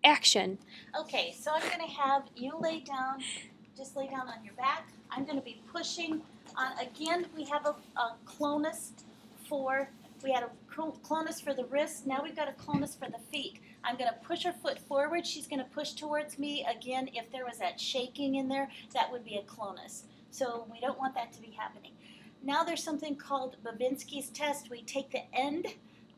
Action. Okay, so I'm going to have you lay down, just lay down on your back. I'm going to be pushing on, again, we have a clonus we had a clonus for the wrist, now we've got a clonus for the feet. I'm going to push her foot forward, she's going to push towards me. Again, if there was that shaking in there, that would be a clonus. So we don't want that to be happening. Now there's something called Babinski's test. We take the end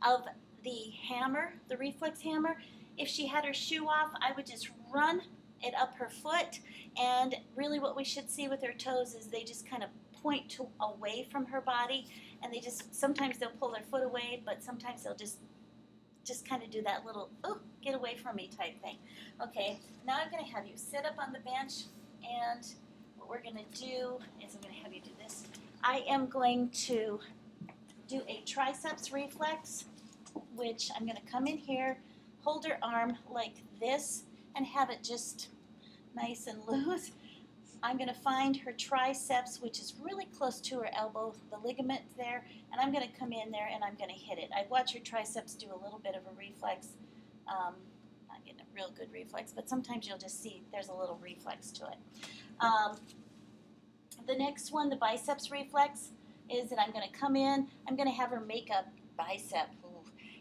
of the hammer, the reflex hammer. If she had her shoe off, I would just run it up her foot, and really what we should see with her toes is they just kind of point away from her body, and they just, sometimes they'll pull their foot away, but sometimes they'll just kind of do that little, oh, get away from me type thing. Okay, now I'm going to have you sit up on the bench, and what we're going to do is I'm going to have you do this. I am going to do a triceps reflex, which I'm going to come in here, hold her arm like this, and have it just nice and loose. I'm going to find her triceps, which is really close to her elbow, the ligament there, and I'm going to come in there and I'm going to hit it. I watch her triceps do a little bit of a reflex. Not getting a real good reflex, but sometimes you'll just see there's a little reflex to it. The next one, the biceps reflex, is that I'm going to come in, I'm going to have her make a bicep.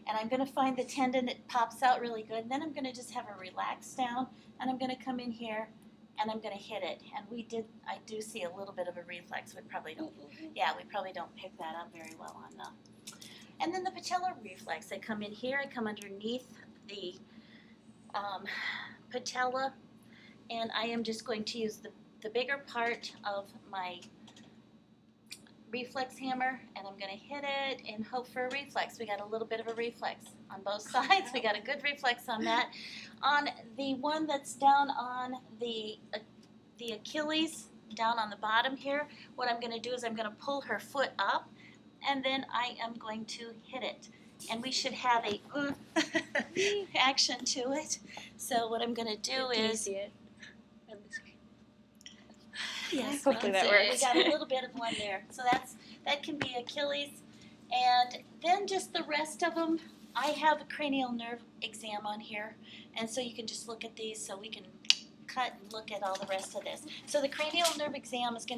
And I'm going to find the tendon that pops out really good. And then I'm going to just have her relax down, and I'm going to come in here and I'm going to hit it. And I do see a little bit of a reflex. We probably don't pick that up very well on the. And then the patellar reflex. I come in here, I come underneath the patella, and I am just going to use the bigger part of my reflex hammer, and I'm going to hit it and hope for a reflex. We got a little bit of a reflex on both sides. We got a good reflex on that. On the one that's down on the Achilles, down on the bottom here, what I'm going to do is I'm going to pull her foot up, and then I am going to hit it. And we should have a action to it. So what I'm going to do Can you is... see it? Yes, Hopefully that works. We got a little bit of one there. So that can be Achilles. And then just the rest of them, I have a cranial nerve exam on here. And so you can just look at these so we can cut and look at all the rest of this. So the cranial nerve exam is going to